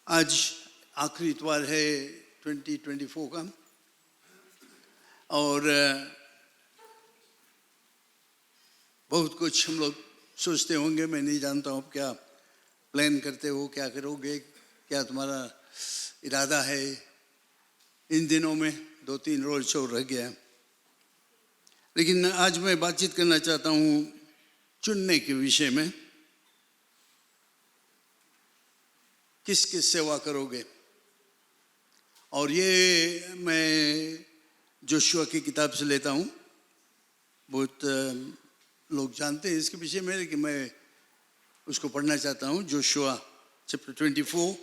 आज आखिरी इतवार है 2024 का और बहुत कुछ हम लोग सोचते होंगे। मैं नहीं जानता हूँ क्या प्लान करते हो, क्या करोगे, क्या तुम्हारा इरादा है। इन दिनों में 2-3 रोड शो रह गया, लेकिन आज मैं बातचीत करना चाहता हूँ चुनने के विषय में। किसकी सेवा करोगे। और ये मैं जोशुआ की किताब से लेता हूँ। बहुत लोग जानते हैं इसके विषय में, लेकिन मैं उसको पढ़ना चाहता हूँ। जोशुआ चैप्टर 24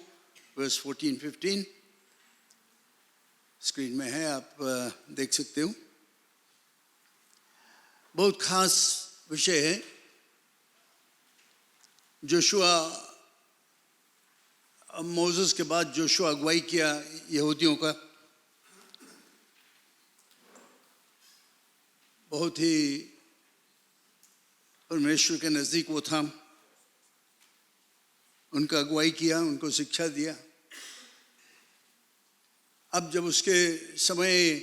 वर्स 14-15 स्क्रीन में है, आप देख सकते हो। बहुत खास विषय है। जोशुआ मोसेस के बाद जोशुआ अगुवाई किया यहूदियों का। बहुत ही परमेश्वर के नज़दीक वो था। उनका अगुवाई किया, उनको शिक्षा दिया। अब जब उसके समय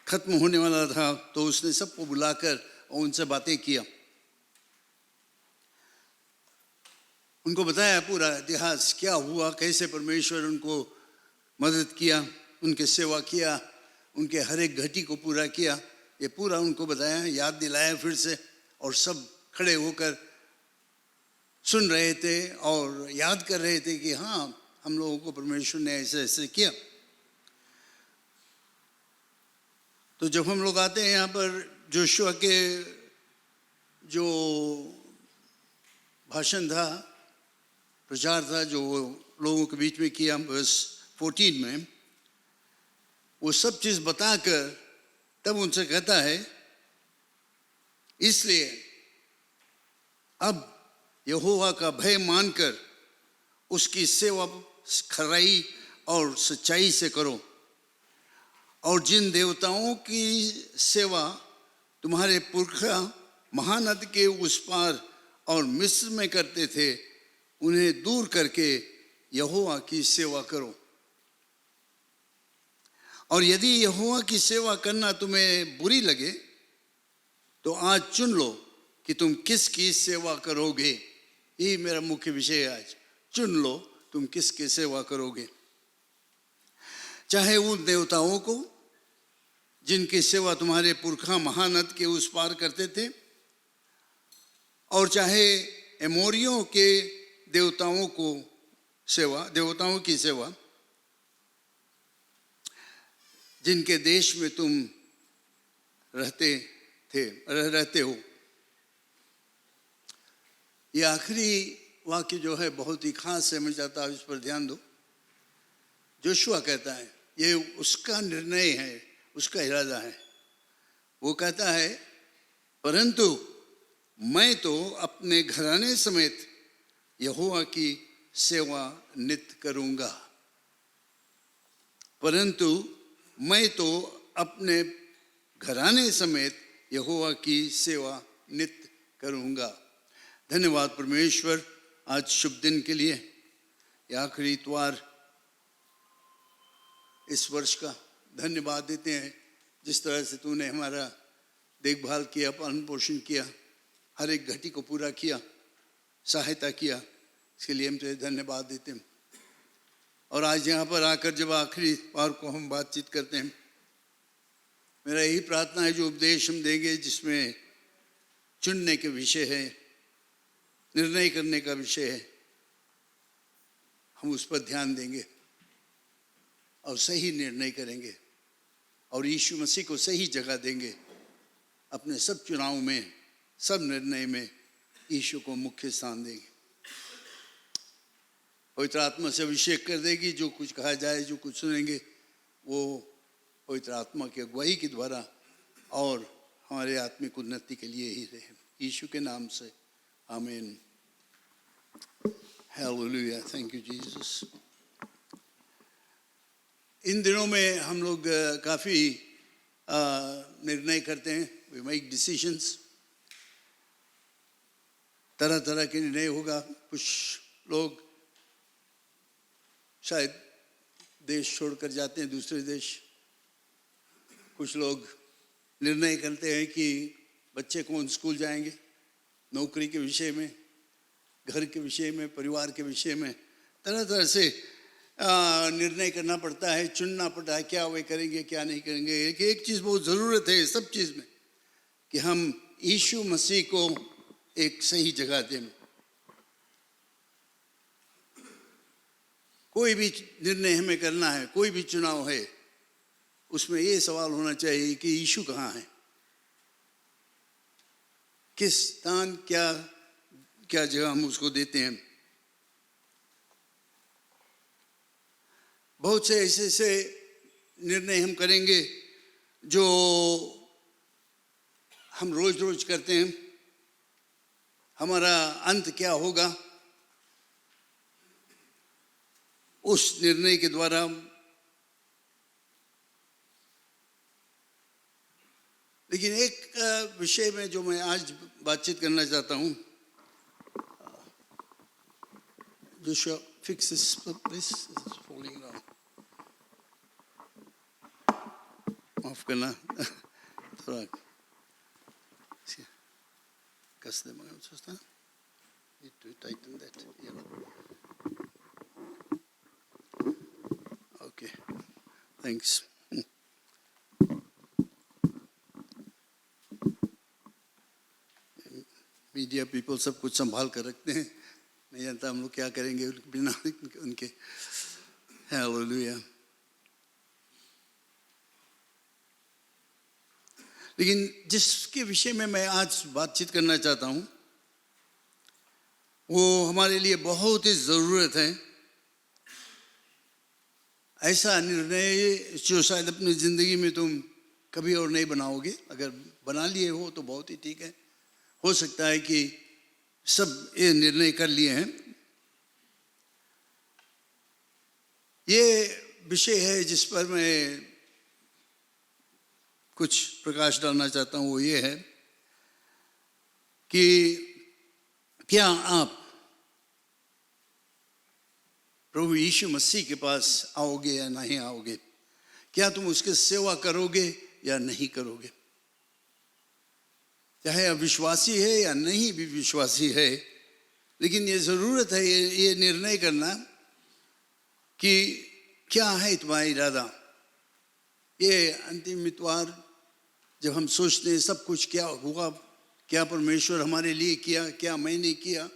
खत्म होने वाला था तो उसने सबको बुलाकर और उनसे बातें किया। उनको बताया पूरा इतिहास क्या हुआ, कैसे परमेश्वर उनको मदद किया, उनके सेवा किया, उनके हर एक घटी को पूरा किया। ये पूरा उनको बताया, याद दिलाया फिर से। और सब खड़े होकर सुन रहे थे और याद कर रहे थे कि हाँ, हम लोगों को परमेश्वर ने ऐसे ऐसे किया। तो जब हम लोग आते हैं यहाँ पर, जोशुआ के जो भाषण था, प्रचार था, जो लोगों के बीच में किया वर्स 14 में, वो सब चीज़ बताकर तब उनसे कहता है, इसलिए अब यहोवा का भय मानकर उसकी सेवा खराई और सच्चाई से करो। और जिन देवताओं की सेवा तुम्हारे पुरखा महानद के उस पार और मिस्र में करते थे, उन्हें दूर करके यहोवा की सेवा करो। और यदि यहोवा की सेवा करना तुम्हें बुरी लगे तो आज चुन लो कि तुम किसकी सेवा करोगे। यही मेरा मुख्य विषय है आज। चुन लो तुम किसकी सेवा करोगे। चाहे उन देवताओं को जिनकी सेवा तुम्हारे पुरखा महानद के उस पार करते थे, और चाहे एमोरियों के देवताओं की सेवा जिनके देश में तुम रहते हो। ये आखिरी वाक्य जो है बहुत ही खास है, मैं चाहता हूं इस पर ध्यान दो। जोशुआ कहता है, ये उसका निर्णय है, उसका इरादा है। वो कहता है, परंतु मैं तो अपने घराने समेत यहोवा की सेवा नित्य करूंगा। परंतु मैं तो अपने घराने समेत यहोवा की सेवा नित्य करूंगा। धन्यवाद परमेश्वर आज शुभ दिन के लिए, यह आखिरी इतवार इस वर्ष का। धन्यवाद देते हैं जिस तरह से तूने हमारा देखभाल किया, पालन पोषण किया, हर एक घटी को पूरा किया, सहायता किया, इसके लिए हम तुझे धन्यवाद देते हैं। और आज यहाँ पर आकर जब आखिरी बार को हम बातचीत करते हैं, मेरा यही प्रार्थना है जो उपदेश हम देंगे, जिसमें चुनने के विषय है, निर्णय करने का विषय है, हम उस पर ध्यान देंगे और सही निर्णय करेंगे और यीशु मसीह को सही जगह देंगे। अपने सब चुनाव में, सब निर्णय में यीशु को मुख्य स्थान देंगे। पवित्र आत्मा से अभिषेक कर देगी। जो कुछ कहा जाए, जो कुछ सुनेंगे, वो पवित्र आत्मा की अगुवाई के द्वारा और हमारे आत्मिक उन्नति के लिए ही रहे। यीशु के नाम से आमीन। Hallelujah, thank you Jesus. इन दिनों में हम लोग काफ़ी निर्णय करते हैं, वी मेक डिसीजंस। तरह तरह के निर्णय होगा। कुछ लोग शायद देश छोड़कर जाते हैं दूसरे देश। कुछ लोग निर्णय करते हैं कि बच्चे कौन स्कूल जाएंगे, नौकरी के विषय में, घर के विषय में, परिवार के विषय में तरह तरह से निर्णय करना पड़ता है, चुनना पड़ता है क्या वे करेंगे क्या नहीं करेंगे। एक चीज़ बहुत ज़रूरत है सब चीज़ में कि हम यीशु मसीह को एक सही जगह दें। कोई भी निर्णय हमें करना है, कोई भी चुनाव है, उसमें ये सवाल होना चाहिए कि यीशु कहाँ है, किस स्थान क्या क्या जगह हम उसको देते हैं। बहुत से ऐसे ऐसे निर्णय हम करेंगे जो हम रोज रोज करते हैं। हमारा अंत क्या होगा उस निर्णय के द्वारा। लेकिन एक विषय में जो मैं आज बातचीत करना चाहता हूँ, जो fix this please, it's falling down. माफ करना थोड़ा कस दे मगर सोचता need to tighten that. Yeah. Okay, thanks. Media people सब कुछ संभाल कर रखते हैं, नहीं जानता हम लोग क्या करेंगे बिना उनके। हालेलुया। लेकिन जिसके विषय में मैं आज बातचीत करना चाहता हूँ वो हमारे लिए बहुत ही ज़रूरत है। ऐसा निर्णय जो शायद अपनी ज़िंदगी में तुम कभी और नहीं बनाओगे। अगर बना लिए हो तो बहुत ही ठीक है, हो सकता है कि सब ये निर्णय कर लिए हैं। ये विषय है जिस पर मैं कुछ प्रकाश डालना चाहता हूँ। वो ये है कि क्या आप प्रभु यीशु मसीह के पास आओगे या नहीं आओगे? क्या तुम उसकी सेवा करोगे या नहीं करोगे? चाहे आप विश्वासी है या नहीं भी विश्वासी है, लेकिन ये ज़रूरत है ये निर्णय करना कि क्या है तुम्हारा इरादा। ये अंतिम इतवार जब हम सोचते हैं सब कुछ क्या हुआ, क्या परमेश्वर हमारे लिए किया, क्या मैंने किया,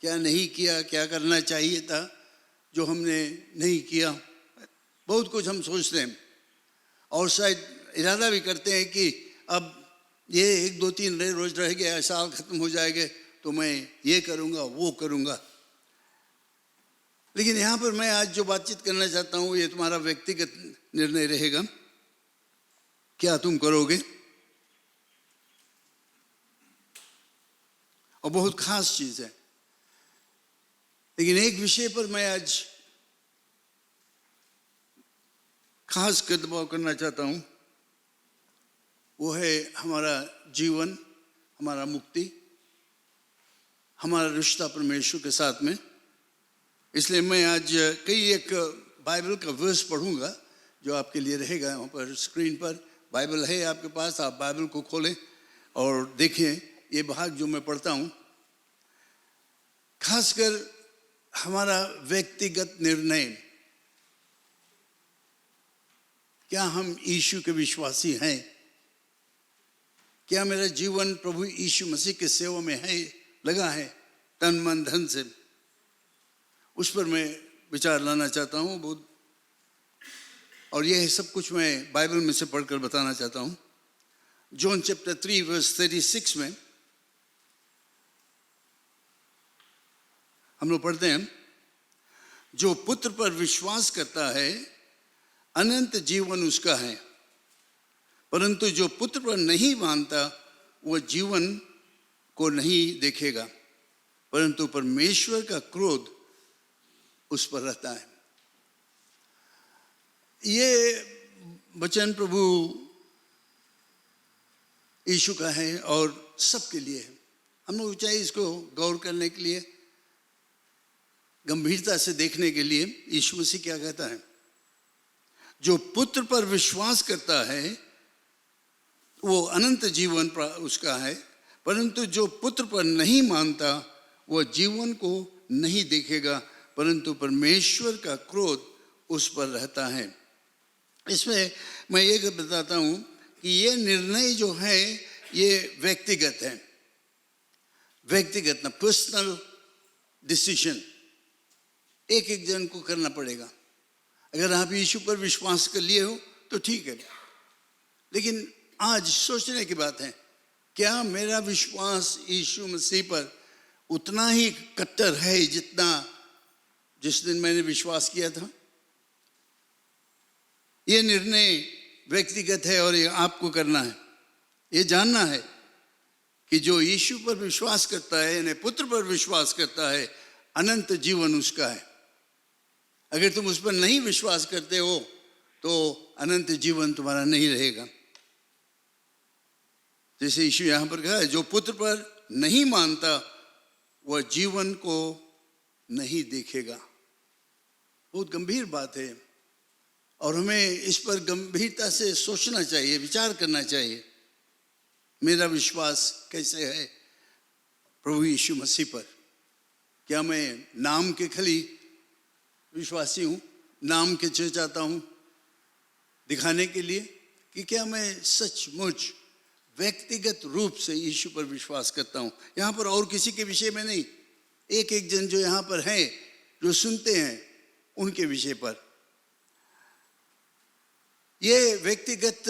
क्या नहीं किया, क्या करना चाहिए था जो हमने नहीं किया, बहुत कुछ हम सोचते हैं और शायद इरादा भी करते हैं कि अब ये 1 2 3 रोज रह गया, साल खत्म हो जाएगा तो मैं ये करूँगा वो करूँगा। लेकिन यहाँ पर मैं आज जो बातचीत करना चाहता हूँ ये तुम्हारा व्यक्तिगत निर्णय रहेगा, क्या तुम करोगे। और बहुत खास चीज़ है। लेकिन एक विषय पर मैं आज खास कर दबाव करना चाहता हूँ, वो है हमारा जीवन, हमारा मुक्ति, हमारा रिश्ता परमेश्वर के साथ में। इसलिए मैं आज एक बाइबल का वर्स पढ़ूंगा जो आपके लिए रहेगा। वहाँ पर स्क्रीन पर बाइबल है आपके पास, आप बाइबल को खोलें और देखें ये भाग जो मैं पढ़ता हूँ। खासकर हमारा व्यक्तिगत निर्णय, क्या हम यीशु के विश्वासी हैं? क्या मेरा जीवन प्रभु यीशु मसीह के सेवा में है, लगा है तन मन धन से? उस पर मैं विचार लाना चाहता हूँ बहुत। और यह सब कुछ मैं बाइबल में से पढ़कर बताना चाहता हूँ। जॉन चैप्टर 3 वर्स 36 में हम लोग पढ़ते हैं, जो पुत्र पर विश्वास करता है अनंत जीवन उसका है, परंतु जो पुत्र पर नहीं मानता वह जीवन को नहीं देखेगा, परंतु परमेश्वर का क्रोध उस पर रहता है। ये वचन प्रभु यीशु का है और सबके लिए है। हम लोग चाहे इसको गौर करने के लिए गंभीरता से देखने के लिए यीशु मसीह क्या कहता है, जो पुत्र पर विश्वास करता है वो अनंत जीवन उसका है, परंतु जो पुत्र पर नहीं मानता वह जीवन को नहीं देखेगा, परंतु परमेश्वर का क्रोध उस पर रहता है। इसमें मैं ये बताता हूँ कि ये निर्णय जो है ये व्यक्तिगत है, व्यक्तिगत ना, पर्सनल डिसीजन एक एक जन को करना पड़ेगा। अगर आप यीशु पर विश्वास कर लिए हो तो ठीक है, लेकिन आज सोचने की बात है, क्या मेरा विश्वास यीशु मसीह पर उतना ही कट्टर है जितना जिस दिन मैंने विश्वास किया था? ये निर्णय व्यक्तिगत है और ये आपको करना है। ये जानना है कि जो यीशु पर विश्वास करता है, यानी पुत्र पर विश्वास करता है, अनंत जीवन उसका है। अगर तुम उस पर नहीं विश्वास करते हो तो अनंत जीवन तुम्हारा नहीं रहेगा। जैसे यीशु यहाँ पर कहा है, जो पुत्र पर नहीं मानता वह जीवन को नहीं देखेगा। बहुत गंभीर बात है और हमें इस पर गंभीरता से सोचना चाहिए, विचार करना चाहिए। मेरा विश्वास कैसे है प्रभु यीशु मसीह पर? क्या मैं नाम के खाली विश्वासी हूँ, नाम के चर्चाता हूँ दिखाने के लिए, कि क्या मैं सचमुच व्यक्तिगत रूप से यीशु पर विश्वास करता हूँ? यहाँ पर और किसी के विषय में नहीं, एक एक जन जो यहाँ पर हैं, जो सुनते हैं, उनके विषय पर। ये व्यक्तिगत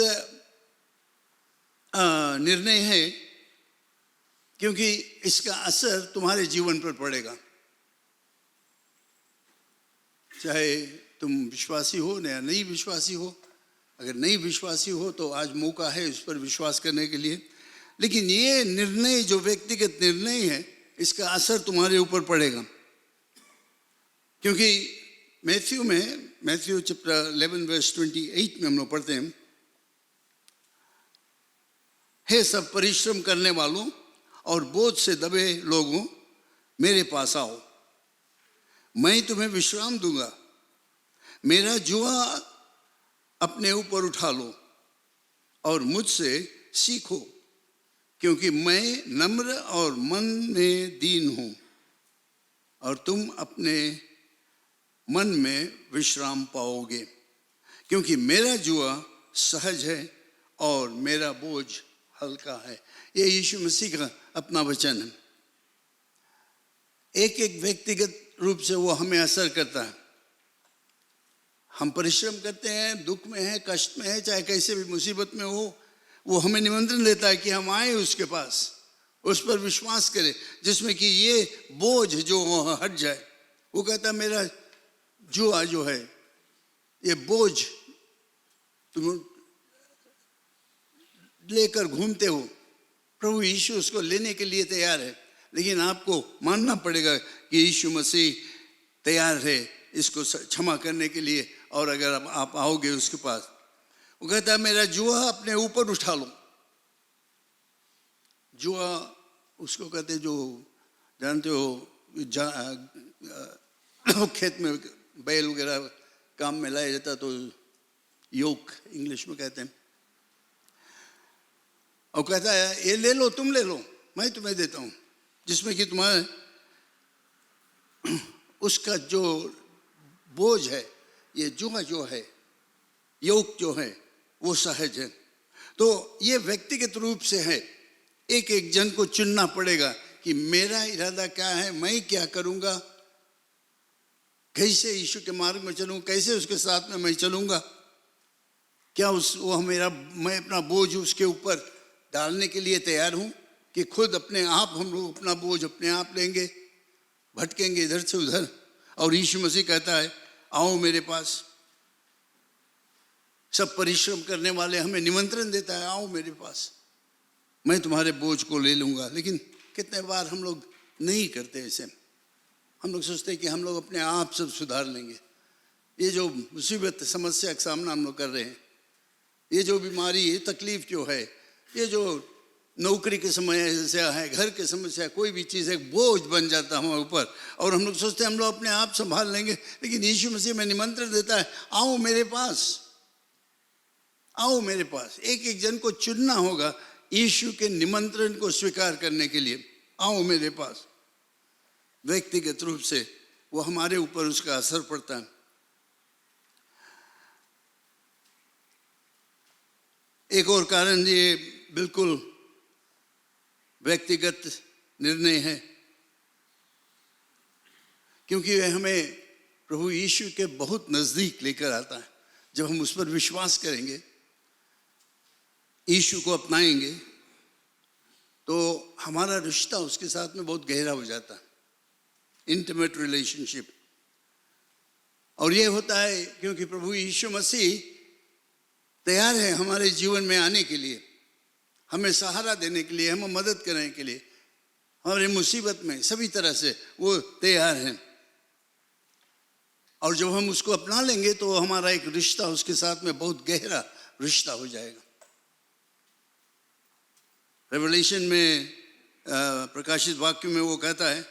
निर्णय है क्योंकि इसका असर तुम्हारे जीवन पर पड़ेगा। चाहे तुम विश्वासी हो या नहीं विश्वासी हो, अगर नहीं विश्वासी हो तो आज मौका है उस पर विश्वास करने के लिए, लेकिन ये निर्णय जो व्यक्तिगत निर्णय है इसका असर तुम्हारे ऊपर पड़ेगा। क्योंकि मैथ्यू चैप्टर 11 वर्स 28 में हम लोग पढ़ते हैं, हे सब परिश्रम करने वालों और बोझ से दबे लोगों, मेरे पास आओ, मैं तुम्हें विश्राम दूंगा। मेरा जुआ अपने ऊपर उठा लो और मुझसे सीखो, क्योंकि मैं नम्र और मन में दीन हूं, और तुम अपने मन में विश्राम पाओगे। क्योंकि मेरा जुआ सहज है और मेरा बोझ हल्का है। ये यीशु मसीह का अपना वचन है। एक एक व्यक्तिगत रूप से वो हमें असर करता है। हम परिश्रम करते हैं, दुख में है, कष्ट में है, चाहे कैसे भी मुसीबत में हो, वो हमें निमंत्रण देता है कि हम आए उसके पास, उस पर विश्वास करें, जिसमें कि ये बोझ जो हट जाए। वो कहता है मेरा जुआ जो है, ये बोझ तुम लेकर घूमते हो, प्रभु यीशु उसको लेने के लिए तैयार है, लेकिन आपको मानना पड़ेगा कि यीशु मसीह तैयार है इसको क्षमा करने के लिए। और अगर आप आओगे उसके पास, वो कहता है मेरा जुआ अपने ऊपर उठा लो। जुआ उसको कहते जो जानते हो, खेत में बैल वगैरह काम में लाया जाता तो योक इंग्लिश में कहते हैं। और कहता है ये ले लो, तुम ले लो, मैं तुम्हें देता हूँ, जिसमें कि तुम्हारे उसका जो बोझ है, ये जुआ जो है, योक जो है, वो सहज है। तो ये व्यक्तिगत रूप से है। एक एक जन को चुनना पड़ेगा कि मेरा इरादा क्या है, मैं क्या करूँगा, कैसे यीशु के मार्ग में चलूँ, कैसे उसके साथ में मैं चलूँगा। क्या मैं अपना बोझ उसके ऊपर डालने के लिए तैयार हूँ कि खुद अपने आप हम लोग अपना बोझ अपने आप लेंगे, भटकेंगे इधर से उधर। और यीशु मसीह कहता है आओ मेरे पास। सब परिश्रम करने वाले हमें निमंत्रण देता है, आओ मेरे पास, मैं तुम्हारे बोझ को ले लूँगा। लेकिन कितने बार हम लोग नहीं करते ऐसे। हम लोग सोचते हैं कि हम लोग अपने आप सब सुधार लेंगे। ये जो मुसीबत समस्या का सामना हम लोग कर रहे हैं, ये जो बीमारी, ये तकलीफ जो है, ये जो नौकरी के समस्या है, घर के समस्या है, कोई भी चीज़ एक बोझ बन जाता है हमारे ऊपर और हम लोग सोचते हैं हम लोग अपने आप संभाल लेंगे। लेकिन यीशु मसीह में निमंत्रण देता है, आओ मेरे पास, आओ मेरे पास। एक एक जन को चुनना होगा यीशु के निमंत्रण को स्वीकार करने के लिए। आओ मेरे पास, व्यक्तिगत रूप से वो हमारे ऊपर उसका असर पड़ता है। एक और कारण ये बिल्कुल व्यक्तिगत निर्णय है, क्योंकि वह हमें प्रभु यीशु के बहुत नज़दीक लेकर आता है। जब हम उस पर विश्वास करेंगे, यीशु को अपनाएंगे, तो हमारा रिश्ता उसके साथ में बहुत गहरा हो जाता है, इंटीमेट रिलेशनशिप। और ये होता है क्योंकि प्रभु यीशु मसीह तैयार है हमारे जीवन में आने के लिए, हमें सहारा देने के लिए, हमें मदद करने के लिए, हमारे मुसीबत में सभी तरह से वो तैयार हैं। और जब हम उसको अपना लेंगे तो हमारा एक रिश्ता उसके साथ में बहुत गहरा रिश्ता हो जाएगा। रेवलेशन में प्रकाशित वाक्य में वो कहता है,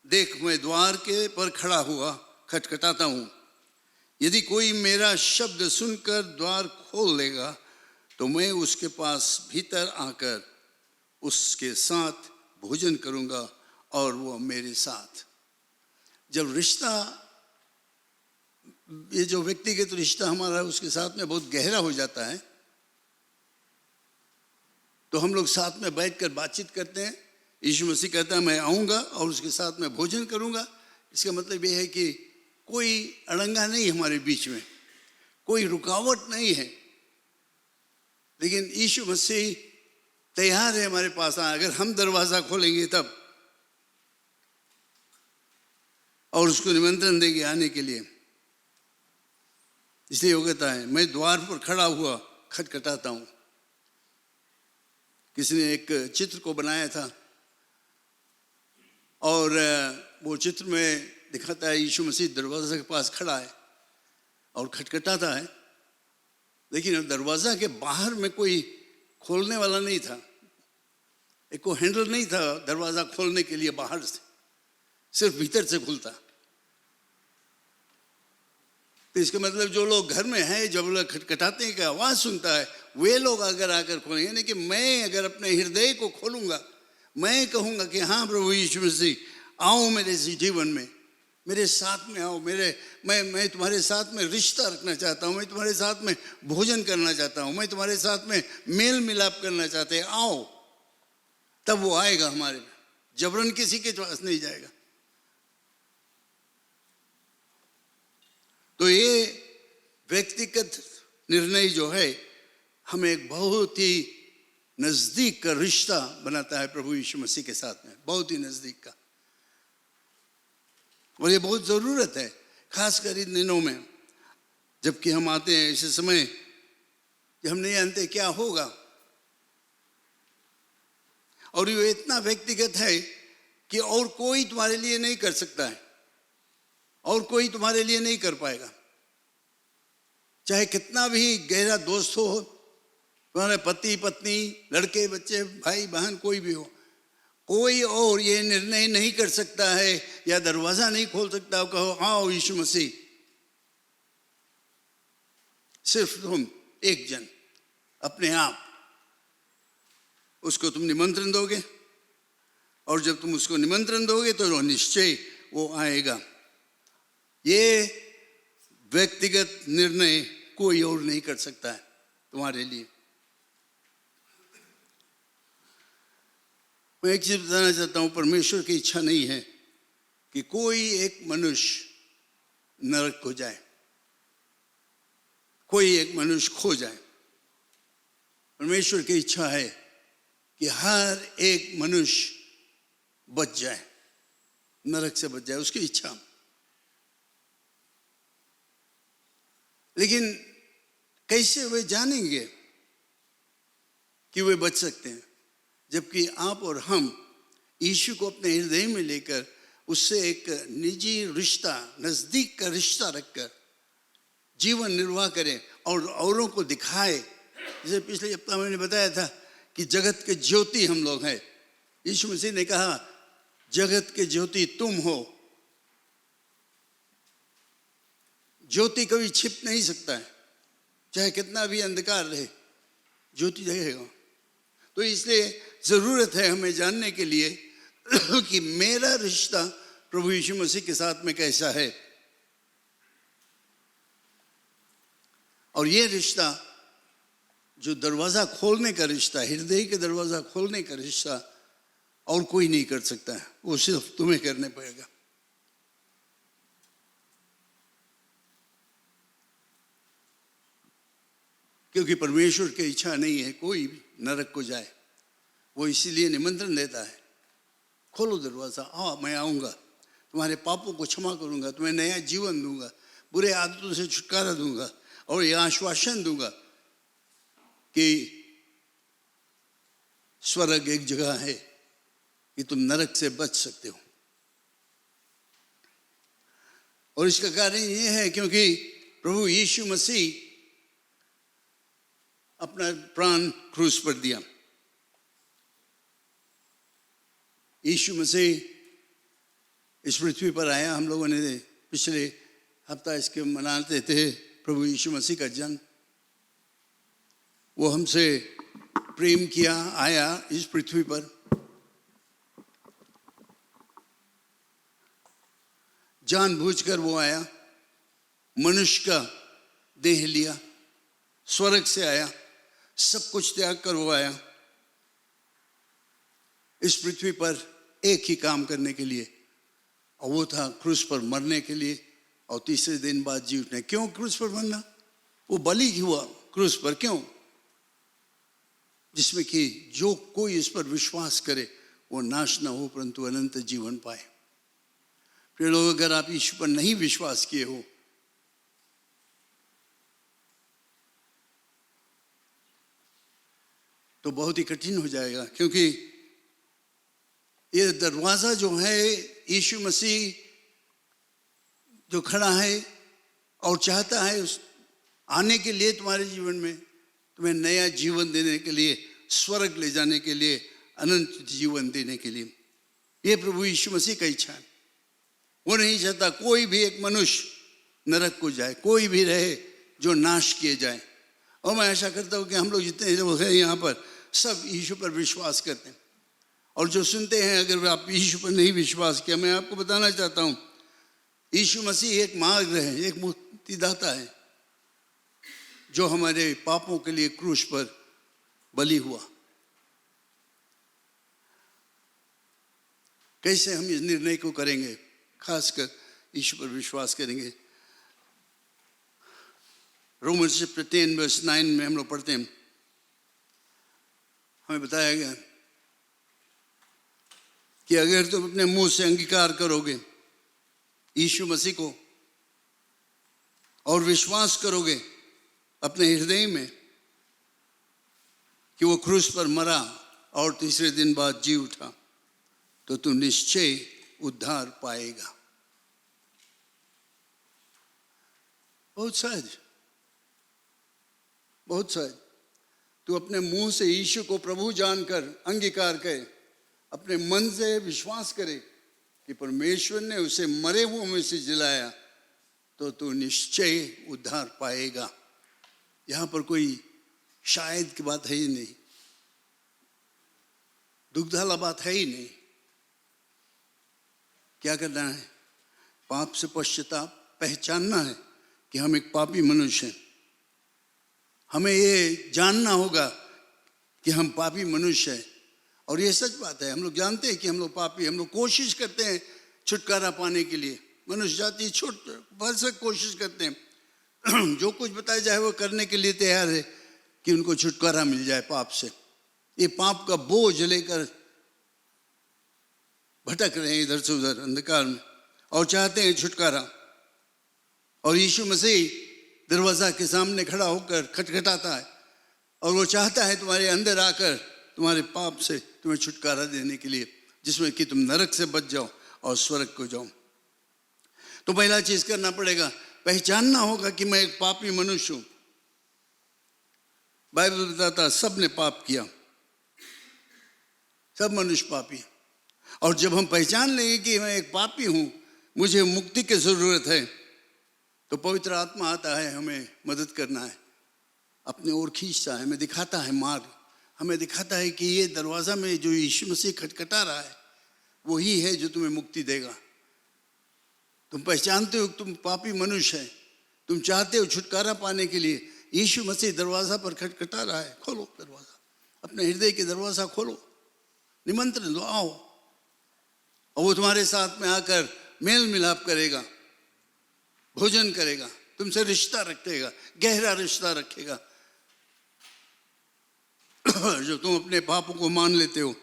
देख मैं द्वार के पर खड़ा हुआ खटखटाता हूँ, यदि कोई मेरा शब्द सुनकर द्वार खोल लेगा तो मैं उसके पास भीतर आकर उसके साथ भोजन करूंगा और वो मेरे साथ। जब रिश्ता, ये जो व्यक्तिगत रिश्ता हमारा उसके साथ में बहुत गहरा हो जाता है, तो हम लोग साथ में बैठकर बातचीत करते हैं। यीशु मसीह कहता है मैं आऊँगा और उसके साथ में भोजन करूँगा। इसका मतलब ये है कि कोई अड़ंगा नहीं हमारे बीच में, कोई रुकावट नहीं है। लेकिन यीशु मसीह तैयार है हमारे पास आए, अगर हम दरवाज़ा खोलेंगे तब, और उसको निमंत्रण देंगे आने के लिए। इसलिए वो कहता है मैं द्वार पर खड़ा हुआ खटखटाता हूँ। किसी ने एक चित्र को बनाया था और वो चित्र में दिखाता है यीशु मसीह दरवाज़ा के पास खड़ा है और खटखटाता है, लेकिन दरवाज़ा के बाहर में कोई खोलने वाला नहीं था, एक को हैंडल नहीं था दरवाज़ा खोलने के लिए बाहर से, सिर्फ भीतर से खुलता। तो इसका मतलब जो लोग घर में हैं, जब लोग खटखटाते हैं कि आवाज़ सुनता है, वे लोग अगर आकर खोलेंगे, यानी कि मैं अगर अपने हृदय को खोलूँगा, मैं कहूँगा कि हाँ प्रभु यीशु मसीह आओ मेरे जीवन में, मेरे साथ में आओ, मैं तुम्हारे साथ में रिश्ता रखना चाहता हूँ, मैं तुम्हारे साथ में भोजन करना चाहता हूँ, मैं तुम्हारे साथ में मेल मिलाप करना चाहते हैं, आओ। तब वो आएगा हमारे में, जबरन किसी के पास नहीं जाएगा। तो ये व्यक्तिगत निर्णय जो है हमें एक बहुत ही नज़दीक का रिश्ता बनाता है प्रभु यीशु मसीह के साथ में, बहुत ही नज़दीक का। और ये बहुत ज़रूरत है, खासकर इन दिनों में जबकि हम आते हैं ऐसे समय कि हम नहीं जानते क्या होगा, और ये इतना व्यक्तिगत है कि और कोई तुम्हारे लिए नहीं कर सकता है, और कोई तुम्हारे लिए नहीं कर पाएगा। चाहे कितना भी गहरा दोस्त हो, तुम्हारे पति पत्नी, लड़के बच्चे, भाई बहन, कोई भी हो, कोई और ये निर्णय नहीं कर सकता है या दरवाज़ा नहीं खोल सकता कहो आओ यीशु मसीह। सिर्फ तुम एक जन अपने आप उसको तुम निमंत्रण दोगे, और जब तुम उसको निमंत्रण दोगे तो निश्चय वो आएगा। ये व्यक्तिगत निर्णय कोई और नहीं कर सकता है तुम्हारे लिए। मैं एक चीज बताना चाहता हूँ, परमेश्वर की इच्छा नहीं है कि कोई एक मनुष्य नरक को जाए, कोई एक मनुष्य खो जाए। परमेश्वर की इच्छा है कि हर एक मनुष्य बच जाए, नरक से बच जाए, उसकी इच्छा। लेकिन कैसे वे जानेंगे कि वे बच सकते हैं, जबकि आप और हम यीशु को अपने हृदय में लेकर उससे एक निजी रिश्ता, नज़दीक का रिश्ता रखकर जीवन निर्वाह करें और औरों को दिखाए जैसे पिछले हफ्ता मैंने बताया था कि जगत के ज्योति हम लोग हैं। यीशु मसीह ने कहा जगत के ज्योति तुम हो। ज्योति कभी छिप नहीं सकता है, चाहे कितना भी अंधकार रहे, ज्योति रहेगा। तो इसलिए जरूरत है हमें जानने के लिए कि मेरा रिश्ता प्रभु यीशु मसीह के साथ में कैसा है। और ये रिश्ता जो दरवाजा खोलने का रिश्ता, हृदय के दरवाजा खोलने का रिश्ता और कोई नहीं कर सकता है, वो सिर्फ तुम्हें करने पड़ेगा। क्योंकि परमेश्वर की इच्छा नहीं है कोई भी नरक को जाए। वो इसीलिए निमंत्रण देता है, खोलो दरवाजा, आओ मैं आऊँगा, तुम्हारे पापों को क्षमा करूँगा, तुम्हें नया जीवन दूंगा, बुरे आदतों से छुटकारा दूंगा और यह आश्वासन दूंगा कि स्वर्ग एक जगह है कि तुम नरक से बच सकते हो। और इसका कारण ये है क्योंकि प्रभु यीशु मसीह अपना प्राण क्रूस पर दिया। यीशु मसीह इस पृथ्वी पर आया। हम लोगों ने पिछले हफ्ता इसके मनाते थे प्रभु यीशु मसीह का जन्म। वो हमसे प्रेम किया, आया इस पृथ्वी पर। जानबूझकर वो आया, मनुष्य का देह लिया, स्वर्ग से आया, सब कुछ त्याग कर वो आया इस पृथ्वी पर एक ही काम करने के लिए, और वो था क्रूस पर मरने के लिए और तीसरे दिन बाद जी उठने। क्यों क्रूस पर मरना? वो बलि हुआ क्रूस पर। क्यों? जिसमें कि जो कोई इस पर विश्वास करे वो नाश ना हो परंतु अनंत जीवन पाए। फिर लोग, अगर आप ईश्वर पर नहीं विश्वास किए हो तो बहुत ही कठिन हो जाएगा, क्योंकि ये दरवाजा जो है यीशु मसीह जो खड़ा है और चाहता है उस आने के लिए तुम्हारे जीवन में, तुम्हें नया जीवन देने के लिए, स्वर्ग ले जाने के लिए, अनंत जीवन देने के लिए। ये प्रभु यीशु मसीह का इच्छा है। वो नहीं चाहता कोई भी एक मनुष्य नरक को जाए, कोई भी रहे जो नाश किए जाए। और मैं आशा करता हूँ कि हम लोग जितने लोग हैं यहाँ पर सब यीशु पर विश्वास करते हैं। और जो सुनते हैं, अगर आप यीशु पर नहीं विश्वास किया, मैं आपको बताना चाहता हूँ यीशु मसीह एक मार्ग है, एक मुक्तिदाता है जो हमारे पापों के लिए क्रूस पर बलि हुआ। कैसे हम इस निर्णय को करेंगे? खासकर यीशु पर विश्वास करेंगे। रोमन्स चैप्टर 10 वर्स 9 में हम लोग पढ़ते हैं, हमें बताया गया कि अगर तुम अपने मुंह से अंगीकार करोगे यीशु मसीह को और विश्वास करोगे अपने हृदय में कि वो क्रूस पर मरा और तीसरे दिन बाद जी उठा, तो तू निश्चय उद्धार पाएगा। बहुत सहज, बहुत सहज। तू अपने मुंह से यीशु को प्रभु जानकर अंगीकार करे, अपने मन से विश्वास करे कि परमेश्वर ने उसे मरे हुए में से जिलाया, तो तू निश्चय उद्धार पाएगा। यहां पर कोई शायद की बात है ही नहीं, दुग्धाला बात है ही नहीं। क्या करना है? पाप से पश्चाताप, पहचानना है कि हम एक पापी मनुष्य हैं। हमें ये जानना होगा कि हम पापी मनुष्य हैं। और ये सच बात है, हम लोग जानते हैं कि हम लोग पापी, हम लोग कोशिश करते हैं छुटकारा पाने के लिए। मनुष्य जाति भरसक कोशिश करते हैं, जो कुछ बताया जाए वो करने के लिए तैयार है कि उनको छुटकारा मिल जाए पाप से। ये पाप का बोझ लेकर भटक रहे हैं इधर से उधर अंधकार में और चाहते हैं छुटकारा। और यीशु मसीह दरवाजा के सामने खड़ा होकर खटखटाता है और वो चाहता है तुम्हारे अंदर आकर तुम्हारे पाप से तुम्हें छुटकारा देने के लिए, जिसमें कि तुम नरक से बच जाओ और स्वर्ग को जाओ। तो पहला चीज करना पड़ेगा, पहचानना होगा कि मैं एक पापी मनुष्य हूं। बाइबल बताता है सब ने पाप किया, सब मनुष्य पापी। और जब हम पहचान लेंगे कि मैं एक पापी हूं, मुझे मुक्ति की जरूरत है, तो पवित्र आत्मा आता है, हमें मदद करना है, अपने ओर खींचता है, हमें दिखाता है मार्ग, हमें दिखाता है कि ये दरवाजा में जो यीशु मसीह खटखटा रहा है वही है जो तुम्हें मुक्ति देगा। तुम पहचानते हो तुम पापी मनुष्य है, तुम चाहते हो छुटकारा पाने के लिए, यीशु मसीह दरवाजा पर खटखटा रहा है, खोलो दरवाजा, अपने हृदय के दरवाजा खोलो, निमंत्रण दो, आओ, और वो तुम्हारे साथ में आकर मेल मिलाप करेगा, भोजन करेगा, तुमसे रिश्ता रखेगा, गहरा रिश्ता रखेगा। जब तुम अपने पापों को मान लेते हो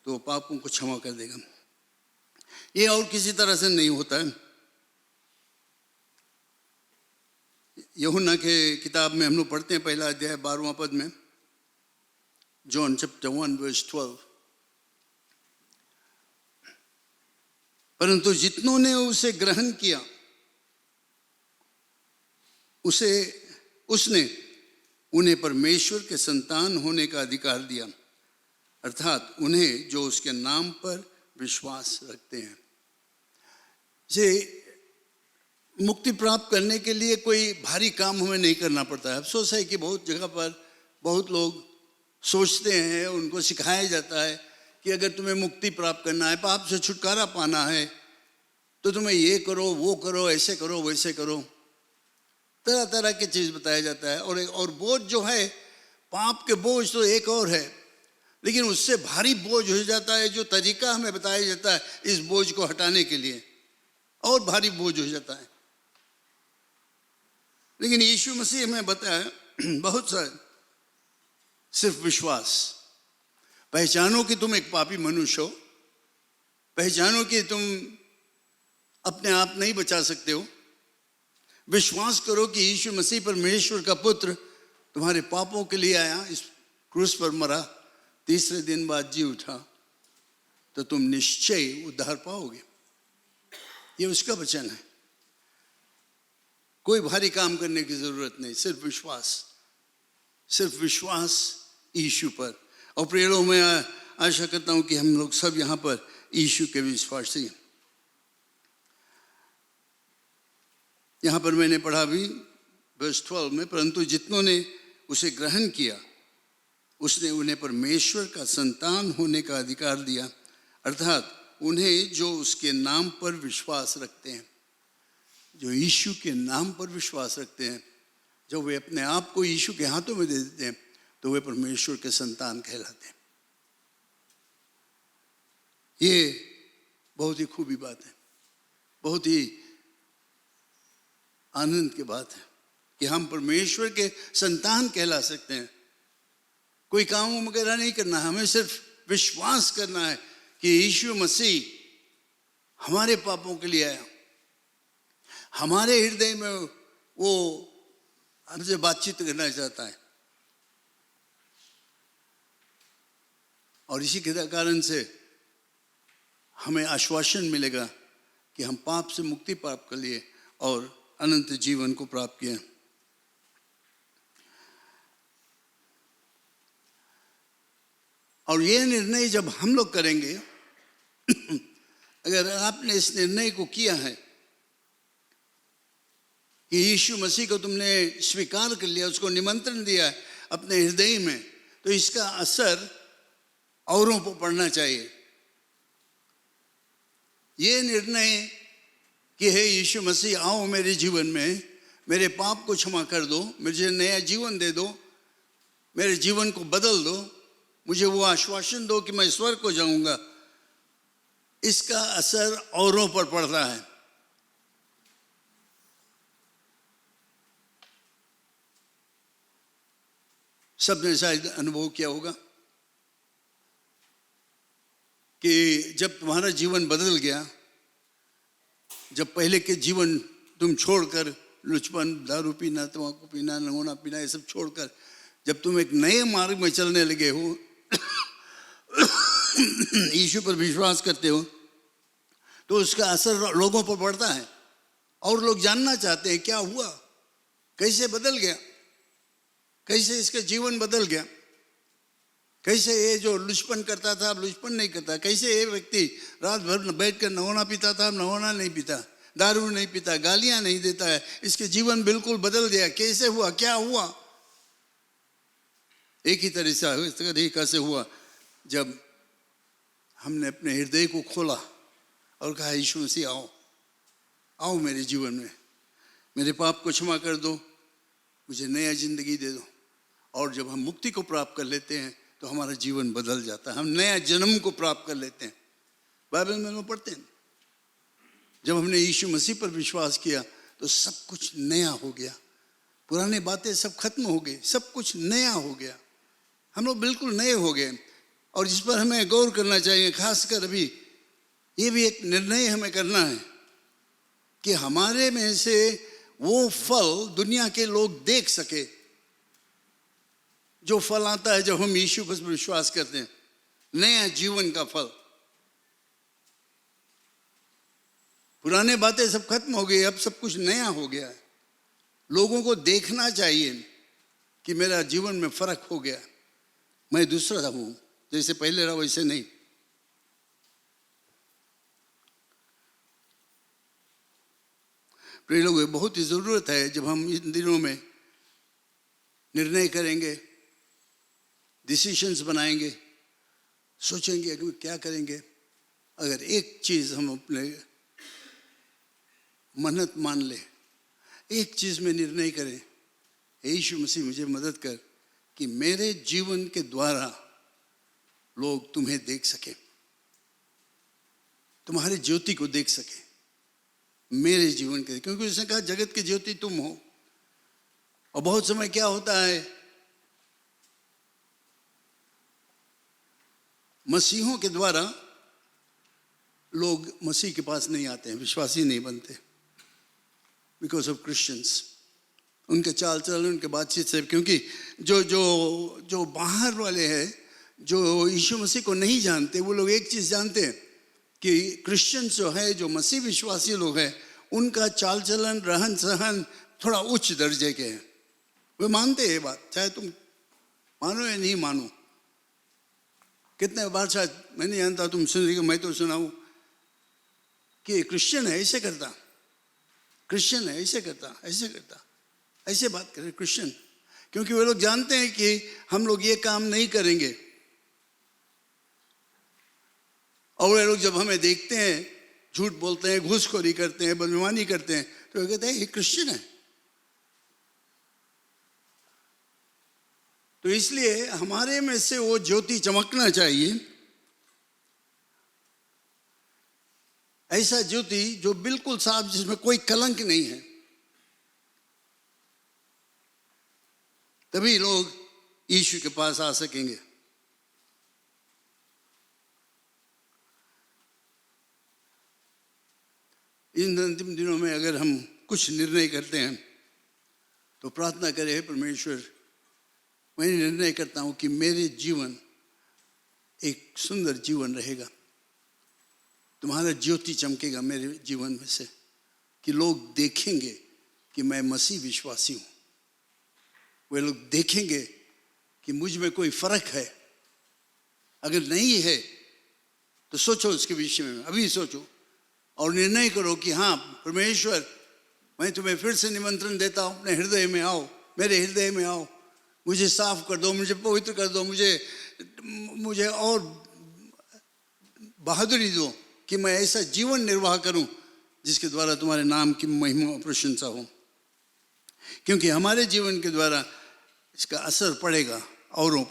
तो पापों को क्षमा कर देगा। ये और किसी तरह से नहीं होता है। यूहन्ना के किताब में हम लोग पढ़ते हैं, पहला अध्याय 12वां पद में, जॉन चैप्टर 1 वर्स 12, परंतु जितनों ने उसे ग्रहण किया उसने उन्हें परमेश्वर के संतान होने का अधिकार दिया, अर्थात उन्हें जो उसके नाम पर विश्वास रखते हैं। जे मुक्ति प्राप्त करने के लिए कोई भारी काम हमें नहीं करना पड़ता है। अफसोस है कि बहुत जगह पर बहुत लोग सोचते हैं, उनको सिखाया जाता है कि अगर तुम्हें मुक्ति प्राप्त करना है, पाप से छुटकारा पाना है, तो तुम्हें ये करो, वो करो, ऐसे करो, वैसे करो, तरह तरह की चीज बताया जाता है। और बोझ जो है, पाप के बोझ तो एक और है, लेकिन उससे भारी बोझ हो जाता है जो तरीका हमें बताया जाता है इस बोझ को हटाने के लिए, और भारी बोझ हो जाता है। लेकिन यीशु मसीह हमें बताया बहुत सा, सिर्फ विश्वास। पहचानो कि तुम एक पापी मनुष्य हो, पहचानो कि तुम अपने आप नहीं बचा सकते हो, विश्वास करो कि यीशु मसीह परमेश्वर का पुत्र तुम्हारे पापों के लिए आया, इस क्रूस पर मरा, तीसरे दिन बाद जी उठा, तो तुम निश्चय उद्धार पाओगे। ये उसका वचन है। कोई भारी काम करने की जरूरत नहीं, सिर्फ विश्वास, सिर्फ विश्वास यीशु पर। और प्रिय लोग, मैं आशा करता हूं कि हम लोग सब यहां पर यीशु के विश्वासी हैं। यहां पर मैंने पढ़ा भी वर्स 12 में, परंतु जितनों ने उसे ग्रहण किया उसने उन्हें परमेश्वर का संतान होने का अधिकार दिया, अर्थात उन्हें जो उसके नाम पर विश्वास रखते हैं। जो यीशु के नाम पर विश्वास रखते हैं, जब वे अपने आप को यीशु के हाथों में दे देते हैं, तो वे परमेश्वर के संतान कहलाते हैं। ये बहुत ही खूबी बात है, बहुत ही आनंद की बात है कि हम परमेश्वर के संतान कहला सकते हैं। कोई काम वगैरह नहीं करना, हमें सिर्फ विश्वास करना है कि यीशु मसीह हमारे पापों के लिए आया, हमारे हृदय में वो हमसे बातचीत करना चाहता है। और इसी के कारण से हमें आश्वासन मिलेगा कि हम पाप से मुक्ति प्राप्त कर लिए और अनंत जीवन को प्राप्त किया। और ये निर्णय जब हम लोग करेंगे, अगर आपने इस निर्णय को किया है कि यीशु मसीह को तुमने स्वीकार कर लिया, उसको निमंत्रण दिया है अपने हृदय में, तो इसका असर औरों पर पड़ना चाहिए। ये निर्णय कि हे यीशु मसीह, आओ मेरे जीवन में, मेरे पाप को क्षमा कर दो, मुझे नया जीवन दे दो, मेरे जीवन को बदल दो, मुझे वो आश्वासन दो कि मैं स्वर्ग को जाऊंगा, इसका असर औरों पर पड़ रहा है। सबने शायद अनुभव किया होगा कि जब तुम्हारा जीवन बदल गया, जब पहले के जीवन तुम छोड़कर लुचपन, दारू पीना, तंबाकू पीना, नंगोना पीना, ये सब छोड़कर जब तुम एक नए मार्ग में चलने लगे हो, यीशु पर विश्वास करते हो, तो उसका असर लोगों पर पड़ता है और लोग जानना चाहते हैं क्या हुआ, कैसे बदल गया। कैसे इसका जीवन बदल गया, कैसे ये जो लुचपन करता था अब लुचपन नहीं करता, कैसे ये व्यक्ति रात भर बैठ कर नहाना पीता था अब नहाना नहीं पीता, दारू नहीं पीता, गालियां नहीं देता है, इसके जीवन बिल्कुल बदल गया। कैसे हुआ, क्या हुआ? एक ही तरीका से हुआ जब हमने अपने हृदय को खोला और कहा यीशु मसीह आओ, आओ मेरे जीवन में, मेरे पाप को क्षमा कर दो, मुझे नया जिंदगी दे दो। और जब हम मुक्ति को प्राप्त कर लेते हैं तो हमारा जीवन बदल जाता है, हम नया जन्म को प्राप्त कर लेते हैं। बाइबल में हम पढ़ते हैं जब हमने यीशु मसीह पर विश्वास किया तो सब कुछ नया हो गया, पुरानी बातें सब खत्म हो गई, सब कुछ नया हो गया, हम लोग बिल्कुल नए हो गए। और जिस पर हमें गौर करना चाहिए, खासकर अभी ये भी एक निर्णय हमें करना है कि हमारे में से वो फल दुनिया के लोग देख सके जो फल आता है जब हम यीशु पर विश्वास करते हैं, नया जीवन का फल। पुराने बातें सब खत्म हो गई, अब सब कुछ नया हो गया है। लोगों को देखना चाहिए कि मेरा जीवन में फर्क हो गया, मैं दूसरा हूं, जैसे पहले रहा वैसे नहीं। प्रिय लोग, बहुत ही जरूरत है जब हम इन दिनों में निर्णय करेंगे, डिसीजंस बनाएंगे, सोचेंगे कि क्या करेंगे। अगर एक चीज हम अपने मन्नत मान ले, एक चीज में निर्णय करें, यीशु मसीह मुझे मदद कर कि मेरे जीवन के द्वारा लोग तुम्हें देख सके, तुम्हारे ज्योति को देख सके मेरे जीवन के, क्योंकि उसने कहा जगत की ज्योति तुम हो। और बहुत समय क्या होता है, मसीहों के द्वारा लोग मसीह के पास नहीं आते हैं, विश्वासी नहीं बनते, बिकॉज ऑफ क्रिश्चियंस, उनके चाल चलन, उनके बातचीत से। क्योंकि जो जो जो बाहर वाले हैं, जो यीशु मसीह को नहीं जानते, वो लोग एक चीज जानते हैं कि क्रिश्चियंस जो है, जो मसीह विश्वासी लोग हैं, उनका चाल चलन, रहन सहन थोड़ा उच्च दर्जे के हैं। वे मानते हैं बात, चाहे तुम मानो या नहीं मानो। कितने बार शायद मैं नहीं जानता, तुम सुन रही हो, मैं तो सुनाऊं कि क्रिश्चियन है ऐसे करता, क्रिश्चियन है ऐसे करता, ऐसे करता, ऐसे बात करे क्रिश्चियन। क्योंकि वे लोग जानते हैं कि हम लोग ये काम नहीं करेंगे। और वे लोग जब हमें देखते हैं, झूठ बोलते हैं, घूसखोरी करते हैं, बदनामी करते हैं, तो वे कहते हैं ये क्रिश्चियन है। तो इसलिए हमारे में से वो ज्योति चमकना चाहिए, ऐसा ज्योति जो बिल्कुल साफ, जिसमें कोई कलंक नहीं है। तभी लोग यीशु के पास आ सकेंगे। इन अंतिम दिनों में अगर हम कुछ निर्णय करते हैं तो प्रार्थना करें, परमेश्वर मैं निर्णय करता हूं कि मेरे जीवन एक सुंदर जीवन रहेगा, तुम्हारा ज्योति चमकेगा मेरे जीवन में से, कि लोग देखेंगे कि मैं मसीह विश्वासी हूं। वे लोग देखेंगे कि मुझ में कोई फर्क है। अगर नहीं है तो सोचो उसके विषय में, अभी सोचो और निर्णय करो कि हाँ परमेश्वर, मैं तुम्हें फिर से निमंत्रण देता हूं, अपने हृदय में आओ, मेरे हृदय में आओ, मुझे साफ कर दो, मुझे पवित्र कर दो, मुझे और बहादुरी दो कि मैं ऐसा जीवन निर्वाह करूं जिसके द्वारा तुम्हारे नाम की महिमा और प्रशंसा हो। क्योंकि हमारे जीवन के द्वारा इसका असर पड़ेगा औरों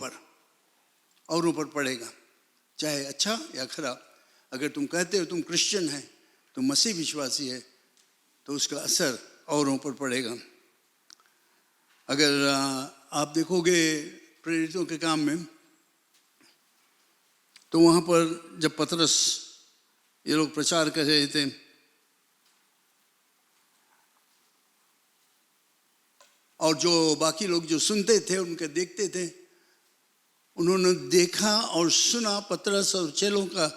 पर पड़ेगा, चाहे अच्छा या खराब। अगर तुम कहते हो तुम क्रिश्चियन है, तुम मसीह विश्वासी है, तो उसका असर औरों पर पड़ेगा। अगर आप देखोगे प्रेरितों के काम में, तो वहाँ पर जब पतरस ये लोग प्रचार कर रहे थे, और जो बाकी लोग जो सुनते थे, उनके देखते थे, उन्होंने देखा और सुना पतरस और चेलों का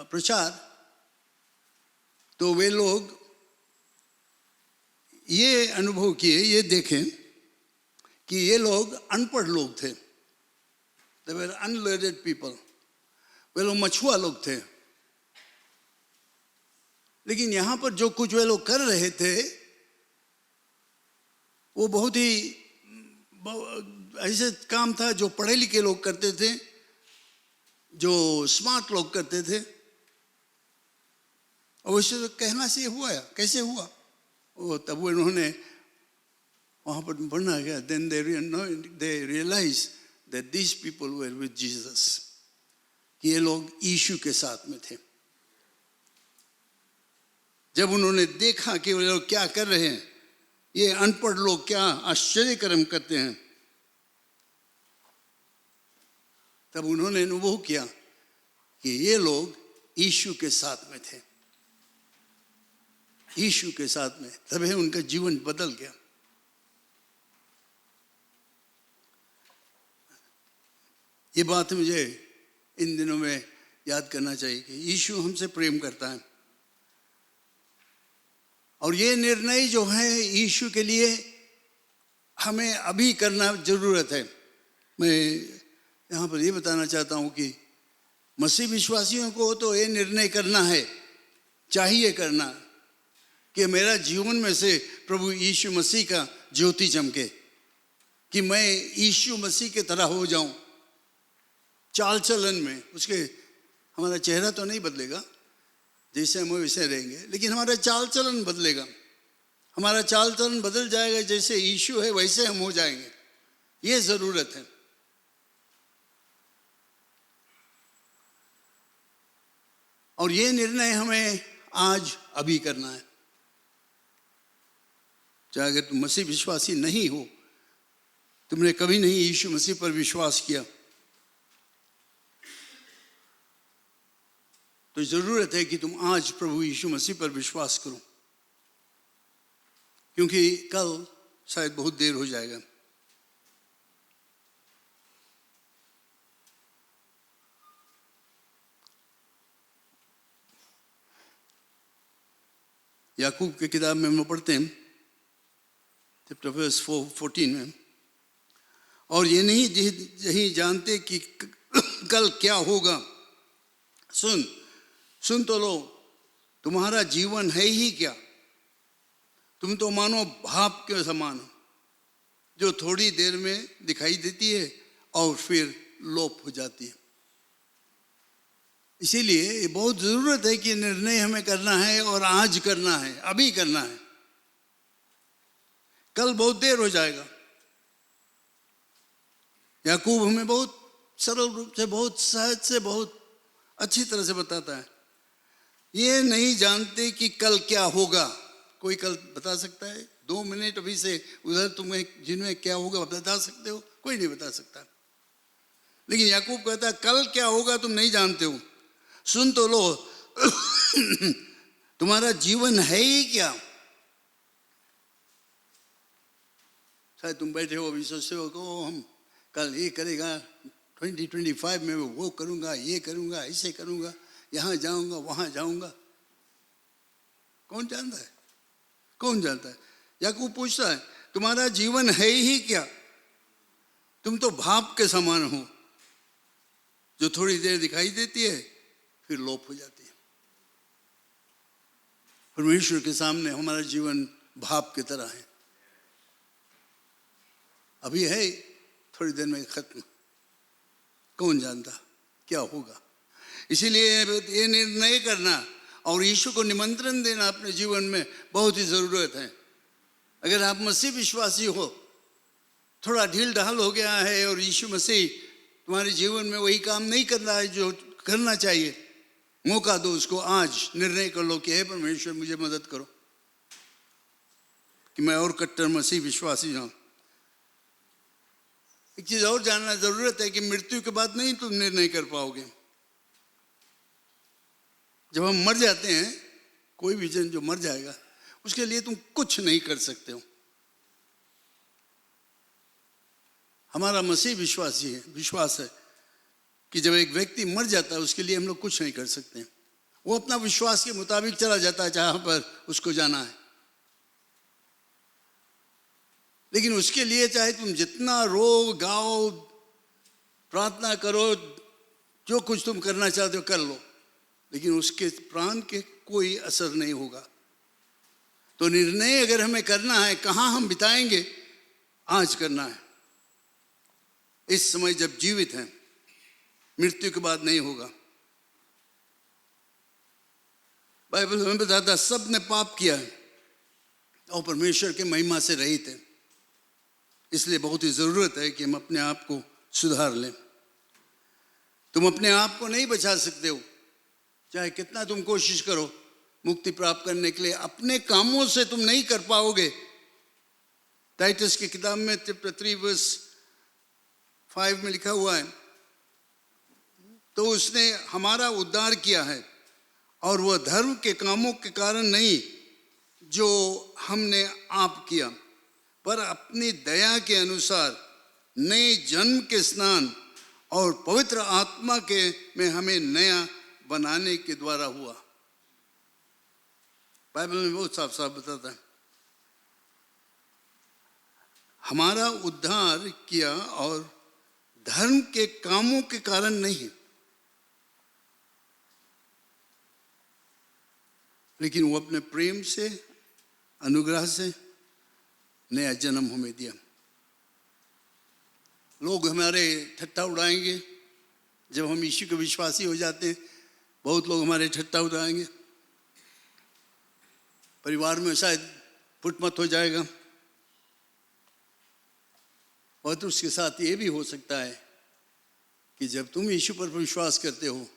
प्रचार, तो वे लोग ये अनुभव किए, ये देखें कि ये लोग अनपढ़ लोग थे, दे वर अनलर्नड पीपल, वे लोग मछुआ लोग थे। लेकिन यहाँ पर जो कुछ वे लोग कर रहे थे वो बहुत ही ऐसे काम था जो पढ़े लिखे लोग करते थे, जो स्मार्ट लोग करते थे। और वैसे तो कहना से हुआ है, कैसे हुआ वो, तब वो इन्होंने वहाँ पर पढ़ना गया, then they realized that these people were with Jesus, कि ये लोग यीशु के साथ में थे। जब उन्होंने देखा कि वो लोग क्या कर रहे हैं, ये अनपढ़ लोग क्या आश्चर्य कर्म करते हैं, तब उन्होंने अनुभव किया कि ये लोग यीशु के साथ में थे, यीशु के साथ में, तभी उनका जीवन बदल गया। ये बात मुझे इन दिनों में याद करना चाहिए कि यीशु हमसे प्रेम करता है, और ये निर्णय जो है यीशु के लिए हमें अभी करना जरूरत है। मैं यहाँ पर ये बताना चाहता हूँ कि मसीह विश्वासियों को तो ये निर्णय करना है, चाहिए करना, कि मेरा जीवन में से प्रभु यीशु मसीह का ज्योति चमके, कि मैं यीशु मसीह के तरह हो जाऊं चाल चलन में। उसके हमारा चेहरा तो नहीं बदलेगा, जैसे हम वैसे रहेंगे, लेकिन हमारा चाल चलन बदलेगा। हमारा चाल चलन बदल जाएगा, जैसे यीशु है वैसे हम हो जाएंगे। ये जरूरत है। और ये निर्णय हमें आज अभी करना है। चाहे अगर तुम मसीह विश्वासी नहीं हो, तुमने कभी नहीं यीशु मसीह पर विश्वास किया, तो जरूरत है कि तुम आज प्रभु यीशु मसीह पर विश्वास करो, क्योंकि कल शायद बहुत देर हो जाएगा। याकूब की किताब में हम लोग पढ़ते हैं चैप्टर 14 में, और ये नहीं जानते कि कल क्या होगा। सुन तो लो, तुम्हारा जीवन है ही क्या? तुम तो मानो भाप के समान हो, जो थोड़ी देर में दिखाई देती है और फिर लोप हो जाती है। इसीलिए बहुत जरूरत है कि निर्णय हमें करना है, और आज करना है, अभी करना है। कल बहुत देर हो जाएगा। याकूब हमें बहुत सरल रूप से, बहुत सहज से, बहुत अच्छी तरह से बताता है, ये नहीं जानते कि कल क्या होगा। कोई कल बता सकता है? 2 मिनट अभी से उधर तुम्हें जिनमें क्या होगा बता सकते हो? कोई नहीं बता सकता। लेकिन याकूब कहता है कल क्या होगा तुम नहीं जानते हो। सुन तो लो, तुम्हारा जीवन है ही क्या? शायद तुम बैठे हो अभी सोचते हो कि हम कल ये करेगा, 2025 में वो करूंगा, ये करूंगा, ऐसे करूंगा, यहाँ जाऊंगा, वहां जाऊंगा। कौन जानता है? कौन जानता है? याकूब पूछता है तुम्हारा जीवन है ही क्या? तुम तो भाप के समान हो, जो थोड़ी देर दिखाई देती है फिर लोप हो जाती है। परमेश्वर के सामने हमारा जीवन भाप की तरह है, अभी है, थोड़ी देर में खत्म। कौन जानता क्या होगा? इसीलिए ये निर्णय करना और यीशु को निमंत्रण देना अपने जीवन में बहुत ही जरूरत है। अगर आप मसीह विश्वासी हो, थोड़ा ढील ढाल हो गया है और यीशु मसीह तुम्हारे जीवन में वही काम नहीं कर रहा है जो करना चाहिए, मौका दो उसको। आज निर्णय कर लो कि हे परमेश्वर मुझे मदद करो कि मैं और कट्टर मसीह विश्वासी जाऊं। एक चीज और जानना जरूरत है कि मृत्यु के बाद नहीं तुम निर्णय कर पाओगे। जब हम मर जाते हैं, कोई भी जन जो मर जाएगा उसके लिए तुम कुछ नहीं कर सकते हो। हमारा मसीह विश्वास है कि जब एक व्यक्ति मर जाता है उसके लिए हम लोग कुछ नहीं कर सकते। वो अपना विश्वास के मुताबिक चला जाता है जहां पर उसको जाना है। लेकिन उसके लिए चाहे तुम जितना रो गाओ, प्रार्थना करो, जो कुछ तुम करना चाहते हो कर लो, लेकिन उसके प्राण के कोई असर नहीं होगा। तो निर्णय अगर हमें करना है कहाँ हम बिताएंगे, आज करना है। इस समय जब जीवित हैं, मृत्यु के बाद नहीं होगा। बाइबल हमें बताता सब ने पाप किया है और परमेश्वर के महिमा से रहित है। इसलिए बहुत ही जरूरत है कि हम अपने आप को सुधार लें। तुम अपने आप को नहीं बचा सकते हो, चाहे कितना तुम कोशिश करो मुक्ति प्राप्त करने के लिए, अपने कामों से तुम नहीं कर पाओगे। टाइटस की किताब में चैप्टर 3 वर्स 5 में लिखा हुआ है, तो उसने हमारा उद्धार किया है और वह धर्म के कामों के कारण नहीं जो हमने आप किया, पर अपनी दया के अनुसार नए जन्म के स्नान और पवित्र आत्मा के में हमें नया बनाने के द्वारा हुआ। बाइबल में बहुत साफ साफ बताता है, हमारा उद्धार किया और धर्म के कामों के कारण नहीं, लेकिन वो अपने प्रेम से, अनुग्रह से नया जन्म हमें दिया। लोग हमारे ठट्ठा उड़ाएंगे जब हम यीशु के विश्वासी हो जाते हैं। बहुत लोग हमारे ठट्ठा उड़ाएंगे, परिवार में शायद फुटमत हो जाएगा। और तो उसके साथ ये भी हो सकता है कि जब तुम यीशु पर विश्वास करते हो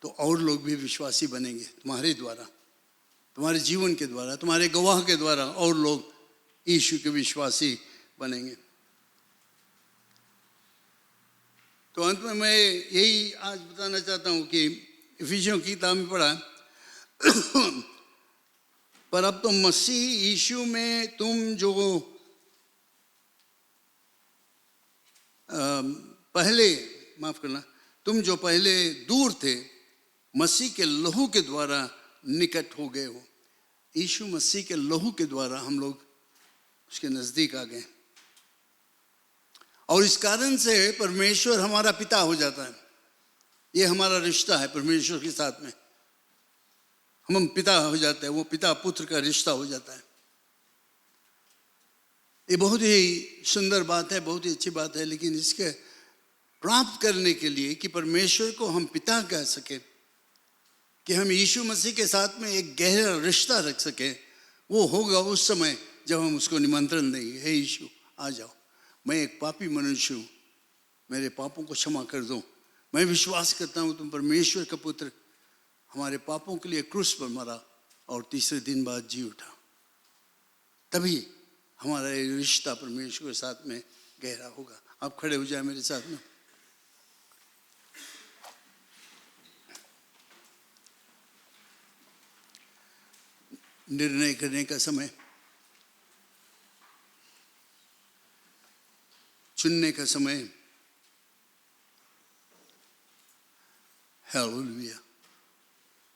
तो और लोग भी विश्वासी बनेंगे तुम्हारे द्वारा, तुम्हारे जीवन के द्वारा, तुम्हारे गवाह के द्वारा और लोग यीशु के विश्वासी बनेंगे। तो अंत में मैं यही आज बताना चाहता हूँ कि इफिसियों की किताब में पढ़ा, पर अब तो मसीह यीशु में तुम जो पहले, माफ करना, तुम जो पहले दूर थे, मसीह के लहू के द्वारा निकट हो गए हो। यीशु मसीह के लहू के द्वारा हम लोग उसके नजदीक आ गए, और इस कारण से परमेश्वर हमारा पिता हो जाता है। ये हमारा रिश्ता है परमेश्वर के साथ में, हम पिता हो जाते हैं, वो पिता पुत्र का रिश्ता हो जाता है। ये बहुत ही सुंदर बात है, बहुत ही अच्छी बात है, लेकिन इसके प्राप्त करने के लिए कि परमेश्वर को हम पिता कह सके, कि हम यीशु मसीह के साथ में एक गहरा रिश्ता रख सके, वो होगा उस समय जब हम उसको निमंत्रण देंगे, हे यीशु आ जाओ, मैं एक पापी मनुष्य हूँ, मेरे पापों को क्षमा कर दो, मैं विश्वास करता हूँ तुम परमेश्वर का पुत्र, हमारे पापों के लिए क्रूस पर मरा और तीसरे दिन बाद जी उठा। तभी हमारा ये रिश्ता परमेश्वर के साथ में गहरा होगा। आप खड़े हो जाए मेरे साथ में। निर्णय करने का समय, चुनने का समय। हालेलुया।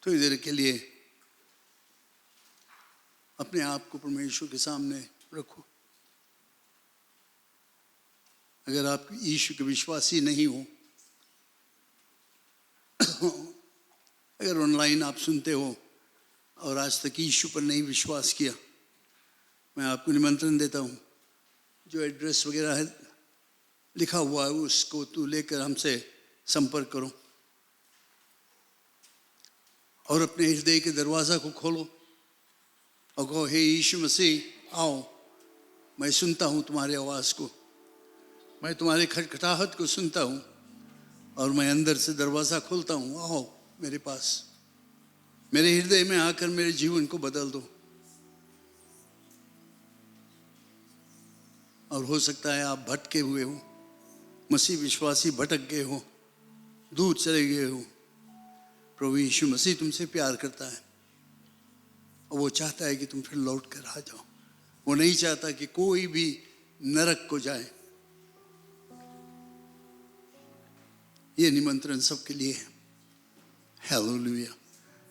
तो इधर के लिए अपने आप को परमेश्वर के सामने रखो। अगर आप यीशु के विश्वासी नहीं हो, अगर ऑनलाइन आप सुनते हो और आज तक यीशु पर नहीं विश्वास किया, मैं आपको निमंत्रण देता हूँ, जो एड्रेस वगैरह है लिखा हुआ है उसको तू लेकर हमसे संपर्क करो और अपने हृदय के दरवाज़ा को खोलो और कहो, हे यीशु मसीह आओ, मैं सुनता हूँ तुम्हारी आवाज़ को, मैं तुम्हारे खटखटाहट को सुनता हूँ और मैं अंदर से दरवाज़ा खोलता हूँ, आओ मेरे पास, मेरे हृदय में आकर मेरे जीवन को बदल दो। और हो सकता है आप भटके हुए हो, मसीह विश्वासी भटक गए हो, दूर चले गए हो। प्रभु यीशु मसीह तुमसे प्यार करता है और वो चाहता है कि तुम फिर लौट कर आ जाओ। वो नहीं चाहता कि कोई भी नरक को जाए। ये निमंत्रण सबके लिए है। हालेलुया।